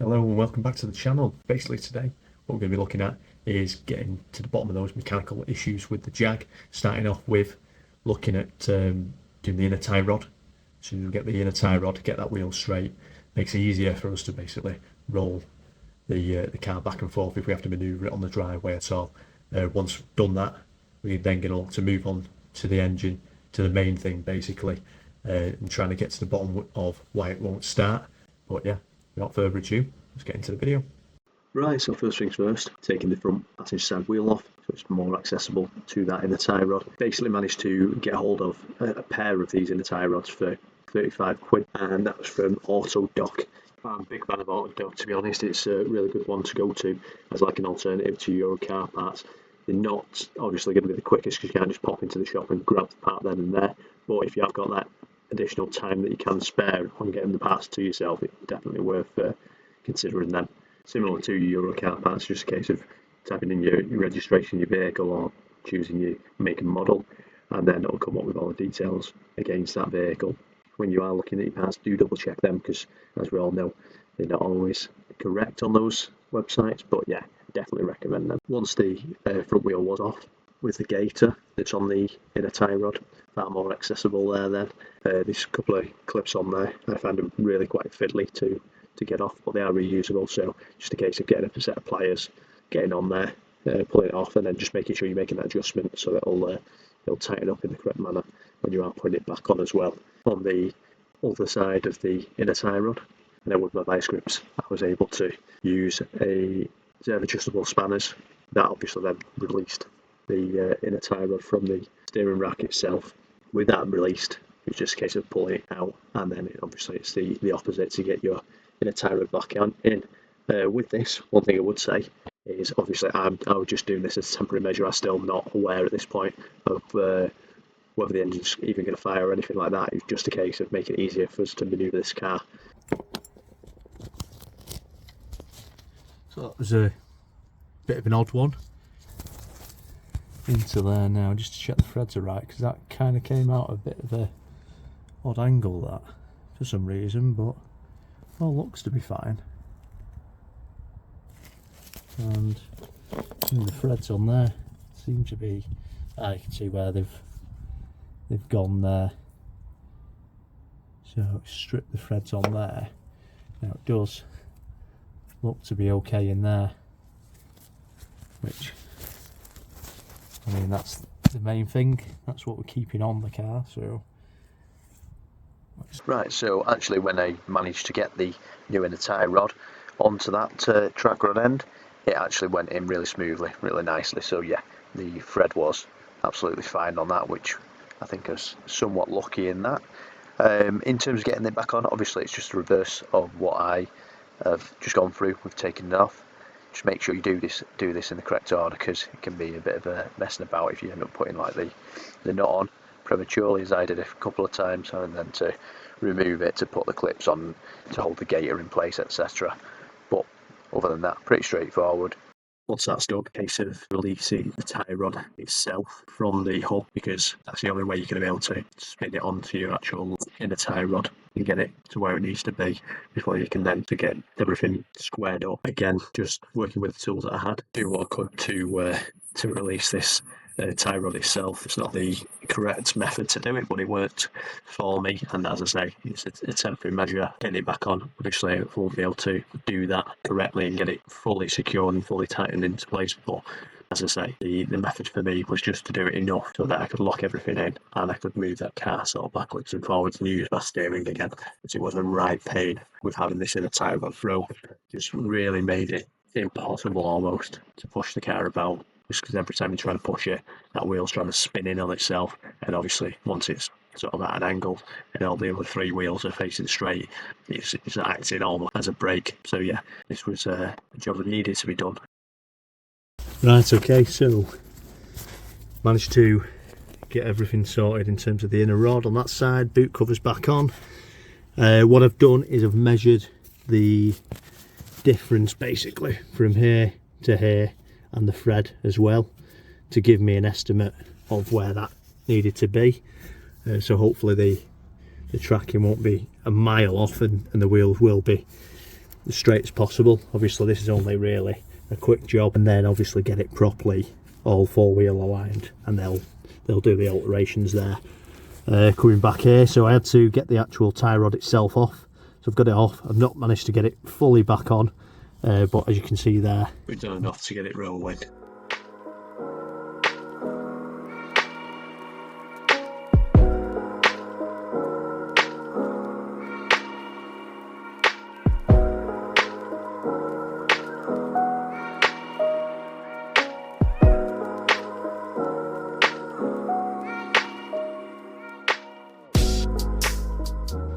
Hello and welcome back to the channel. Basically today what we're going to be looking at is getting to the bottom of those mechanical issues with the Jag, starting off with looking at doing the inner tie rod. So you get the inner tie rod, get that wheel straight, makes it easier for us to basically roll the car back and forth if we have to manoeuvre it on the driveway at all. Once we've done that, we're then going to look to move on to the engine, to the main thing basically, and trying to get to the bottom of why it won't start. But yeah, without further ado, let's get into the video. Right, so first things first, taking the front passenger side wheel off so it's more accessible to that inner tie rod. Basically managed to get hold of a pair of these inner tie rods for 35 quid, and that was from AutoDoc. I'm a big fan of AutoDoc, to be honest. It's a really good one to go to as like an alternative to your car parts. They're not obviously going to be the quickest because you can't just pop into the shop and grab the part then and there, but if you have got that additional time that you can spare on getting the parts to yourself, it's definitely worth considering them. Similar to your Euro car parts, just a case of typing in your registration, your vehicle, or choosing your make and model, and then it'll come up with all the details against that vehicle. When you are looking at your parts, do double check them because, as we all know, they're not always correct on those websites, but yeah, definitely recommend them. Once the front wheel was off, with the gaiter that's on the inner tie rod, far more accessible there then. There's a couple of clips on there. I find them really quite fiddly to get off, but they are reusable, so just a case of getting a set of pliers, getting on there, pulling it off, and then just making sure you're making that adjustment so that it'll tighten up in the correct manner when you are putting it back on as well. On the other side of the inner tie rod, and then with my vice grips, I was able to use a set of adjustable spanners that obviously then released the inner tie rod from the steering rack itself. With that released, it's just a case of pulling it out, and then obviously it's the opposite to get your inner tie rod back in. With this, one thing I would say is obviously I was just doing this as a temporary measure. I'm still not aware at this point of whether the engine's even going to fire or anything like that. It's just a case of making it easier for us to manoeuvre this car. So that was a bit of an odd one. Into there now, just to check the threads are right, because that kind of came out a bit of a odd angle that for some reason, but well, looks to be fine. And the threads on there seem to be, I can see where they've gone there. So strip the threads on there. Now it does look to be okay in there, which, I mean, that's the main thing. That's what we're keeping on the car. So right, so actually when I managed to get the new inner tie rod onto that track rod end, it actually went in really smoothly, really nicely. So yeah, the thread was absolutely fine on that, which I think I was somewhat lucky in that. In terms of getting it back on, obviously it's just the reverse of what I have just gone through with taking it off. Just make sure you do this in the correct order, because it can be a bit of a messing about if you end up putting like the nut on prematurely, as I did a couple of times, and then to remove it to put the clips on to hold the gaiter in place, etc. But other than that, pretty straightforward. Once that's done, a case of releasing the tie rod itself from the hub, because that's the only way you're going to be able to spin it onto your actual inner tie rod and get it to where it needs to be before you can then to get everything squared up. Again, just working with the tools that I had, do what I could to release this tie rod itself. It's not the correct method to do it, but it worked for me, and as I say, it's a temporary measure. Getting it back on, obviously I won't be able to do that correctly and get it fully secured and fully tightened into place, but as I say, the method for me was just to do it enough so that I could lock everything in and I could move that car sort of backwards and forwards and use my steering again, because it was a right pain with having this in a tie rod throw. Just really made it impossible almost to push the car about, just because every time you try to push it, that wheel's trying to spin in on itself, and obviously once it's sort of at an angle and all the other three wheels are facing straight, it's acting almost as a brake. So yeah, this was a job that needed to be done. right, okay, so managed to get everything sorted in terms of the inner rod on that side, boot covers back on. What I've done is I've measured the difference basically from here to here, and the thread as well, to give me an estimate of where that needed to be. So hopefully the tracking won't be a mile off, and the wheels will be as straight as possible. Obviously this is only really a quick job, and then obviously get it properly all four-wheel aligned, and they'll do the alterations there. Coming back here, so I had to get the actual tie rod itself off, so I've got it off. I've not managed to get it fully back on, but as you can see there, we've done enough to get it rolling.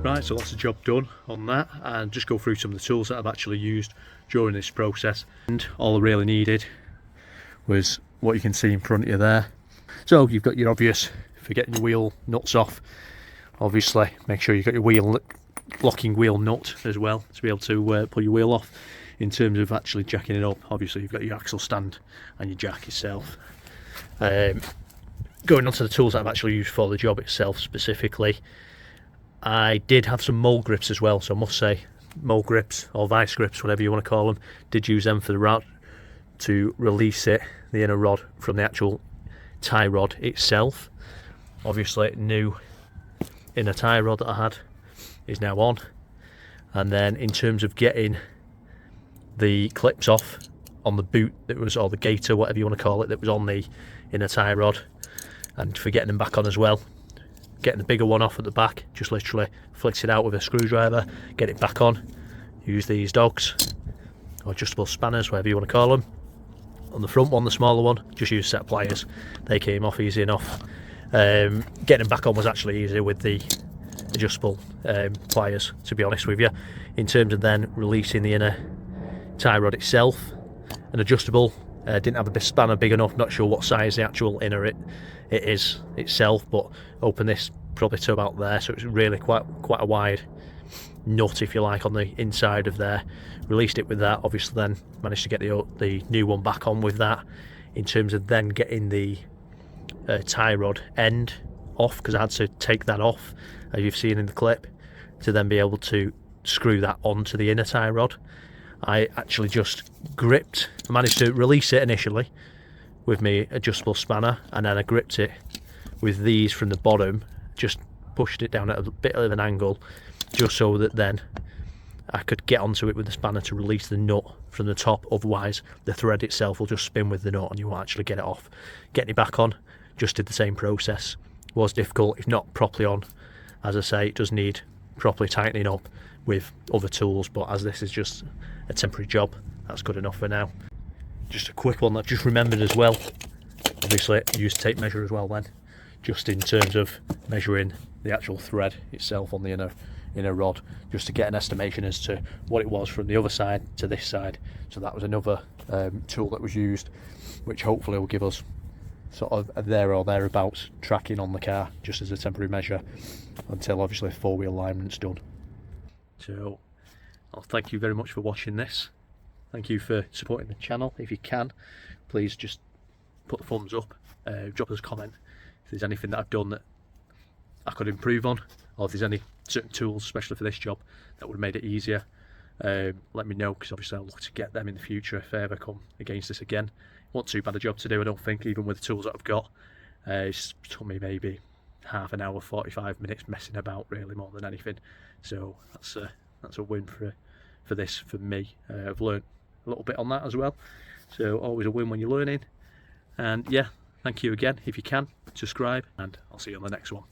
Right, so that's the job done on that, and just go through some of the tools that I've actually used during this process. And all I really needed was what you can see in front of you there. So you've got your obvious for getting your wheel nuts off. Obviously make sure you've got your locking wheel nut as well to be able to pull your wheel off. In terms of actually jacking it up, obviously you've got your axle stand and your jack itself. Going on to the tools that I've actually used for the job itself specifically, I did have some mole grips as well, so I must say mole grips or vice grips, whatever you want to call them. Did use them for the rod to release the inner rod from the actual tie rod itself. Obviously new inner tie rod that I had is now on, and then in terms of getting the clips off on the boot that was, or the gaiter, whatever you want to call it, that was on the inner tie rod, and for getting them back on as well, getting the bigger one off at the back, just literally flicks it out with a screwdriver, get it back on. Use these dogs or adjustable spanners, whatever you want to call them. On the front one, the smaller one, just use a set of pliers. They came off easy enough. Getting them back on was actually easier with the adjustable pliers, to be honest with you. In terms of then releasing the inner tie rod itself, an adjustable, didn't have a spanner big enough, not sure what size the actual inner it is itself, but open this probably to about there, so it's really quite a wide nut, if you like, on the inside of there. Released it with that, obviously then managed to get the new one back on with that. In terms of then getting the tie rod end off, because I had to take that off, as you've seen in the clip, to then be able to screw that onto the inner tie rod. I actually just gripped, I managed to release it initially with my adjustable spanner, and then I gripped it with these from the bottom, just pushed it down at a bit of an angle, just so that then I could get onto it with the spanner to release the nut from the top. Otherwise the thread itself will just spin with the nut and you won't actually get it off. Getting it back on, just did the same process. Was difficult, if not properly on. As I say, it does need properly tightening up with other tools, but as this is just a temporary job, that's good enough for now. Just a quick one that I've just remembered as well, obviously use tape measure as well then, just in terms of measuring the actual thread itself on the inner rod, just to get an estimation as to what it was from the other side to this side. So that was another tool that was used, which hopefully will give us sort of a there or thereabouts tracking on the car, just as a temporary measure, until obviously four-wheel alignment's done. So I'll thank you very much for watching this. Thank you for supporting the channel. If you can, please just put the thumbs up, drop us a comment if there's anything that I've done that I could improve on, or if there's any certain tools, especially for this job, that would have made it easier. Let me know, because obviously I'll look to get them in the future if I ever come against this again. Not too bad a job to do, I don't think, even with the tools that I've got. It's took me maybe half an hour, 45 minutes messing about, really, more than anything. So that's a win for this, for me. I've learned a little bit on that as well, so always a win when you're learning. And yeah, thank you again. If you can, subscribe, and I'll see you on the next one.